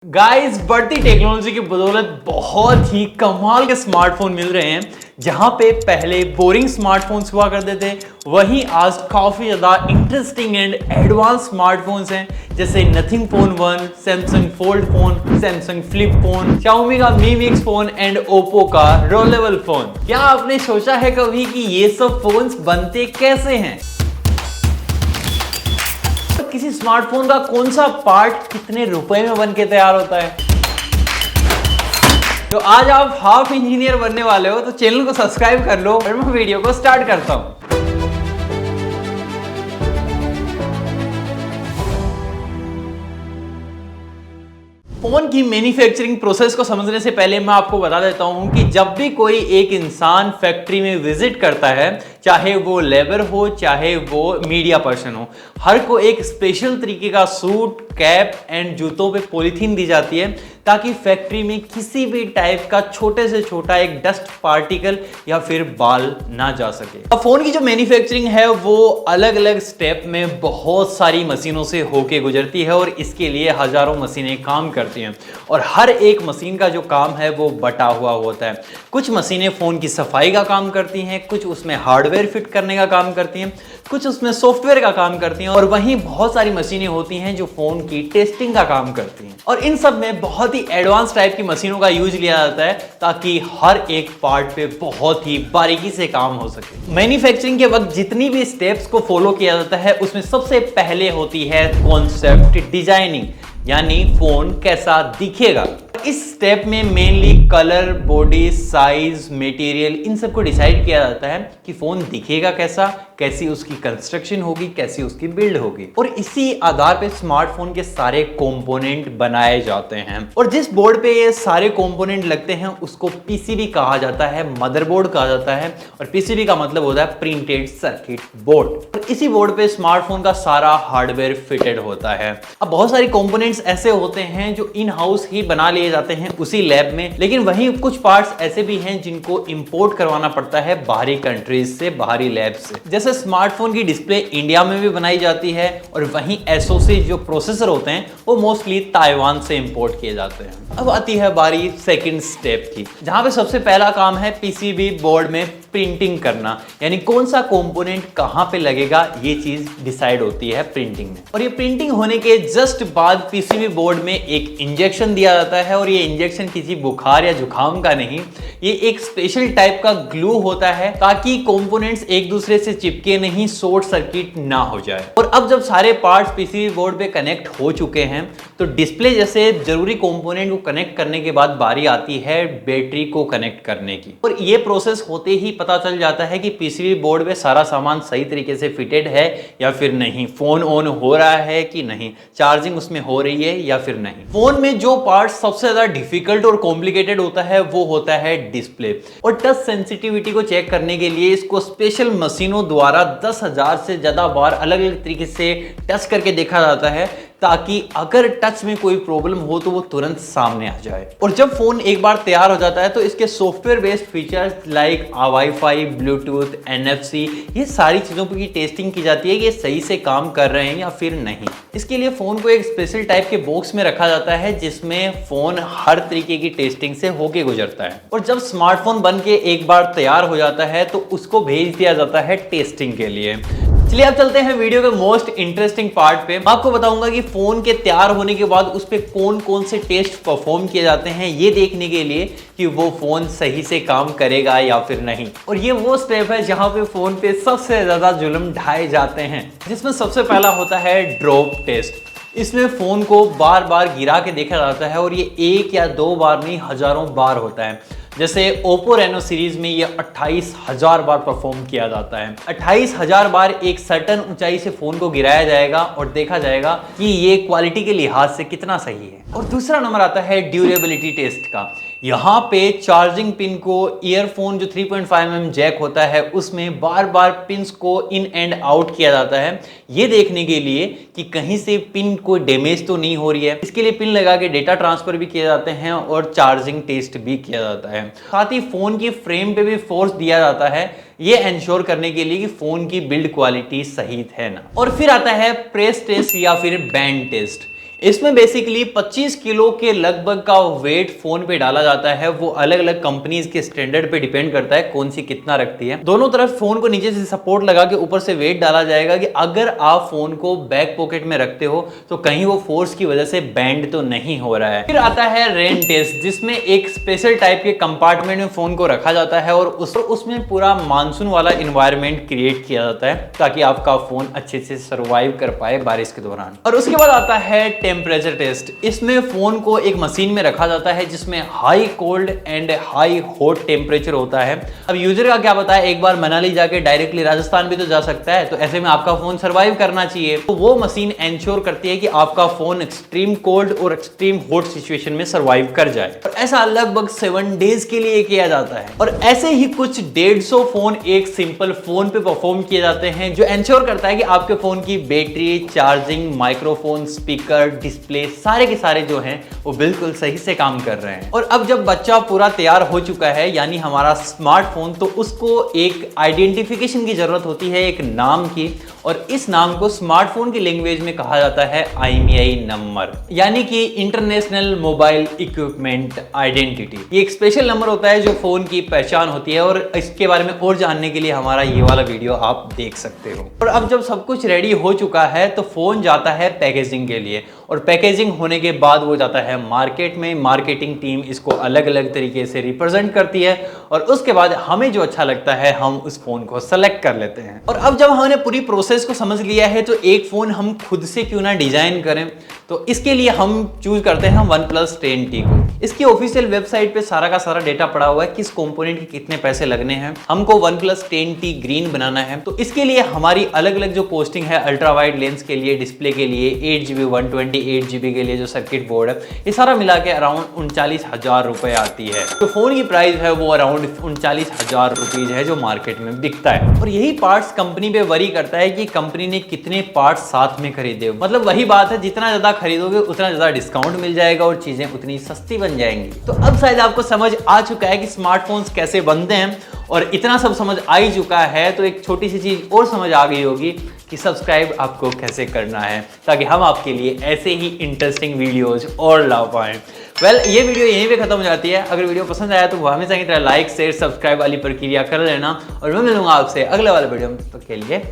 Guys, बढ़ती technology की बदौलत बहुत ही कमाल के स्मार्टफोन मिल रहे हैं। जहां पे पहले बोरिंग स्मार्टफोन्स हुआ करते थे, वहीं आज काफी ज्यादा इंटरेस्टिंग एंड एडवांस स्मार्टफोन्स हैं, जैसे nothing phone 1, Samsung fold phone, Samsung flip phone, Xiaomi का Mi Mix phone and Oppo का रोलेबल फोन। क्या आपने सोचा है कभी कि ये सब फोन्स बनते कैसे हैं? किसी स्मार्टफोन का कौन सा पार्ट कितने रुपए में बन के तैयार होता है? तो आज आप हाफ इंजीनियर बनने वाले हो, तो चैनल को सब्सक्राइब कर लो और मैं वीडियो को स्टार्ट करता हूं। फोन की मैन्युफैक्चरिंग प्रोसेस को समझने से पहले मैं आपको बता देता हूं कि जब भी कोई एक इंसान फैक्ट्री में विजिट करता है, चाहे वो लेबर हो चाहे वो मीडिया पर्सन हो, हर को एक स्पेशल तरीके का सूट, कैप एंड जूतों पे पॉलीथीन दी जाती है ताकि फैक्ट्री में किसी भी टाइप का छोटे से छोटा एक डस्ट पार्टिकल या फिर बाल ना जा सके। अब फोन की जो मैन्युफैक्चरिंग है वो अलग अलग स्टेप में बहुत सारी मशीनों से होके गुजरती है और इसके लिए हजारों मशीनें काम करती हैं और हर एक मशीन का जो काम है वो बटा हुआ होता है। कुछ मशीनें फोन की सफाई का काम करती हैं, कुछ उसमें हार्डवेयर फिट करने का काम करती हैं, कुछ उसमें सॉफ्टवेयर का काम करती हैं और वहीं बहुत सारी मशीनें होती हैं जो फोन की टेस्टिंग का काम करती हैं। और इन सब में बहुत ही एडवांस टाइप की मशीनों का यूज लिया जाता है ताकि हर एक पार्ट पे बहुत ही बारीकी से काम हो सके। मैन्युफैक्चरिंग के वक्त जितनी भी स्टेप्स को फॉलो किया जाता है उसमें सबसे पहले होती है कॉन्सेप्ट डिजाइनिंग, यानी फोन कैसा दिखेगा। इस स्टेप में mainly colour, body, size, material, इन सब को डिसाइड किया जाता है कि फोन दिखेगा कैसा, कैसी उसकी कंस्ट्रक्शन होगी, कैसी उसकी बिल्ड होगी और इसी आधार पे स्मार्टफोन के सारे कंपोनेंट बनाए जाते हैं। और जिस बोर्ड पे ये सारे कंपोनेंट लगते हैं उसको पीसीबी कहा जाता है, मदरबोर्ड कहा जाता है और पीसीबी का मतलब होता है प्रिंटेड सर्किट बोर्ड। और इसी बोर्ड पे स्मार्टफोन का सारा हार्डवेयर फिटेड होता है। अब बहुत सारे कंपोनेंट्स ऐसे होते हैं जो इन हाउस ही बना लिए जाते हैं उसी लैब में, लेकिन वहीं कुछ पार्ट्स ऐसे भी हैं जिनको इंपोर्ट करवाना पड़ता है बाहरी कंट्रीज से, बाहरी लैब से। जैसे स्मार्टफोन की डिस्प्ले इंडिया में भी बनाई जाती है और वहीं एसओसी जो प्रोसेसर होते हैं वो मोस्टली ताइवान से इंपोर्ट किए जाते हैं। अब आती है बारी सेकंड स्टेप की, जहां पे सबसे पहला काम है पीसीबी बोर्ड में प्रिंटिंग करना, यानी कौन सा कंपोनेंट कहां पे लगेगा ये चीज डिसाइड होती है प्रिंटिंग में। और ये प्रिंटिंग होने के जस्ट बाद पीसीबी बोर्ड में एक इंजेक्शन दिया जाता है और ये इंजेक्शन किसी बुखार या जुकाम का नहीं, ये एक स्पेशल टाइप का ग्लू होता है ताकि कंपोनेंट्स एक दूसरे से चिपके नहीं, शॉर्ट सर्किट ना हो जाए। और अब जब सारे पार्ट्स पीसीबी बोर्ड पे कनेक्ट हो चुके हैं तो डिस्प्ले जैसे जरूरी कंपोनेंट को कनेक्ट करने के बाद बारी आती है बैटरी को कनेक्ट करने की। और ये प्रोसेस होते ही पता चल जाता है कि पीसीबी बोर्ड पे सारा सामान सही तरीके से फिटेड है या फिर नहीं, फोन ऑन हो रहा है कि नहीं, चार्जिंग उसमें हो रही है या फिर नहीं। फोन में जो पार्ट सबसे ज्यादा डिफिकल्ट और कॉम्प्लिकेटेड होता है वो होता है डिस्प्ले। और टच सेंसिटिविटी को चेक करने के लिए इसको स्पेशल मशीनों द्वारा 10,000 से ज्यादा बार अलग अलग तरीके से टच करके देखा जाता है ताकि अगर टच में कोई प्रॉब्लम हो तो वो तुरंत सामने आ जाए। और जब फोन एक बार तैयार हो जाता है तो इसके software based features like wifi, Bluetooth, NFC, ये सारी चीजों की टेस्टिंग की जाती है कि ये सही से काम कर रहे हैं या फिर नहीं। इसके लिए फोन को एक स्पेशल टाइप के बॉक्स में रखा जाता है जिसमें फोन हर तरीके की टेस्टिंग से होके गुजरता है। और जब स्मार्टफोन बन के एक बार तैयार हो जाता है तो उसको भेज दिया जाता है टेस्टिंग के लिए। चलिए अब चलते हैं वीडियो के मोस्ट इंटरेस्टिंग पार्ट पे। मैं आपको बताऊंगा कि फोन के तैयार होने के बाद उस पे कौन कौन से टेस्ट परफॉर्म किए जाते हैं ये देखने के लिए कि वो फोन सही से काम करेगा या फिर नहीं। और ये वो स्टेप है जहां पे फोन पे सबसे ज्यादा जुल्म ढाए जाते हैं, जिसमें सबसे पहला होता है ड्रॉप टेस्ट। इसमें फोन को बार बार गिरा के देखा जाता है और ये एक या दो बार नहीं, हजारों बार होता है। जैसे Oppo Reno सीरीज में ये 28,000 बार परफॉर्म किया जाता है। 28,000 बार एक सर्टन ऊंचाई से फोन को गिराया जाएगा और देखा जाएगा कि ये क्वालिटी के लिहाज से कितना सही है। और दूसरा नंबर आता है ड्यूरेबिलिटी टेस्ट का। यहाँ पे चार्जिंग पिन को ईयरफोन जो 3.5mm जैक होता है उसमें बार बार पिन्स को इन एंड आउट किया जाता है, ये देखने के लिए कि कहीं से पिन को डैमेज तो नहीं हो रही है। इसके लिए पिन लगा के डेटा ट्रांसफर भी किए जाते हैं और चार्जिंग टेस्ट भी किया जाता है। साथ ही फोन की फ्रेम पे भी फोर्स दिया जाता है ये एंश्योर करने के लिए कि फोन की बिल्ड क्वालिटी सही है ना। और फिर आता है प्रेस टेस्ट या फिर बैंड टेस्ट। इसमें बेसिकली 25 किलो के लगभग का वेट फोन पे डाला जाता है। वो अलग अलग कंपनीज के स्टैंडर्ड पे डिपेंड करता है कौन सी कितना रखती है। दोनों तरफ फोन को नीचे से सपोर्ट लगा के ऊपर से वेट डाला जाएगा कि अगर आप फोन को बैक पॉकेट में रखते हो तो कहीं वो फोर्स की वजह से बैंड तो नहीं हो रहा है। फिर आता है रेन टेस्ट, जिसमें एक स्पेशल टाइप के कंपार्टमेंट में फोन को रखा जाता है और उसमें पूरा मानसून वाला इन्वायरमेंट क्रिएट किया जाता है ताकि आपका फोन अच्छे से सर्वाइव कर पाए बारिश के दौरान। और उसके बाद आता है टेम्परेचर टेस्ट। इसमें फोन को एक मशीन में रखा जाता है जिसमें high cold and high hot temperature होता है। अब यूजर का क्या पता है, एक बार मनाली जाके डायरेक्टली राजस्थान भी तो जा सकता है, तो ऐसे में आपका फोन सर्वाइव करना चाहिए। तो वो मशीन एंश्योर करती है कि आपका फोन एक्सट्रीम कोल्ड और एक्सट्रीम हॉट सिचुएशन में सर्वाइव कर जाए। और ऐसा लगभग 7 डेज के लिए किया जाता है। और ऐसे ही कुछ 150 फोन एक सिंपल फोन पे परफॉर्म किए जाते हैं जो एंश्योर करता है कि आपके फोन की battery, charging, microphone, speaker, display सारे के सारे जो हैं वो बिल्कुल सही से काम कर रहे हैं। और अब जब बच्चा पूरा तैयार हो चुका है यानी हमारा स्मार्टफोन, तो उसको एक आइडेंटिफिकेशन की जरूरत होती है, एक नाम की। और इस नाम को स्मार्टफोन की लैंग्वेज में कहा जाता है IMEI नंबर, यानी कि इंटरनेशनल मोबाइल इक्विपमेंट आइडेंटिटी। ये एक स्पेशल नंबर होता है जो फोन की पहचान होती है। और इसके बारे में और जानने के लिए हमारा ये वाला वीडियो आप देख सकते हो। और अब जब सब कुछ रेडी हो चुका है तो फोन जाता है पैकेजिंग के लिए। और पैकेजिंग होने के बाद वो जाता है मार्केट में। मार्केटिंग टीम इसको अलग अलग तरीके से रिप्रेजेंट करती है और उसके बाद हमें जो अच्छा लगता है हम उस फोन को सेलेक्ट कर लेते हैं। और अब जब हमने पूरी प्रोसेस को समझ लिया है तो एक फोन हम खुद से क्यों ना डिजाइन करें, तो इसके लिए हम चूज करते हैं OnePlus 10T को। इसकी ऑफिशियल वेबसाइट पे सारा का सारा डेटा पड़ा हुआ है, किस कंपोनेंट के कितने पैसे लगने हैं। हमको OnePlus 10T ग्रीन बनाना है, तो इसके लिए हमारी अलग अलग जो कॉस्टिंग है, अल्ट्रा वाइड लेंस के लिए, डिस्प्ले के लिए, 8GB 128GB के लिए जो सर्किट बोर्ड है, ये सारा मिला के अराउंड 39,000 रुपए आती है। तो फोन की प्राइस है वो अराउंड 39,000 रुपीज है जो मार्केट में बिकता है। और यही पार्ट्स कंपनी पे वरी करता है कि कंपनी ने कितने पार्ट्स साथ में खरीदे। मतलब वही बात है, जितना ज्यादा खरीदोगे उतना ज्यादा डिस्काउंट मिल जाएगा और चीजें उतनी सस्ती बन जाएंगी। तो अब शायद आपको समझ आ चुका है कि स्मार्टफोन्स कैसे बनते हैं। और इतना सब समझ आ ही चुका है तो एक छोटी सी चीज और समझ आ गई होगी कि सब्सक्राइब आपको कैसे करना है, ताकि हम आपके लिए ऐसे ही इंटरेस्टिंग वीडियोज और ला पाएं। ये वीडियो यहीं पे खत्म हो जाती है। अगर वीडियो पसंद आया तो वो हमेशा की तरह लाइक, शेयर, सब्सक्राइब वाली प्रक्रिया कर लेना। और मैं मिलूंगा आपसे अगले वाले वीडियो में, तो के लिए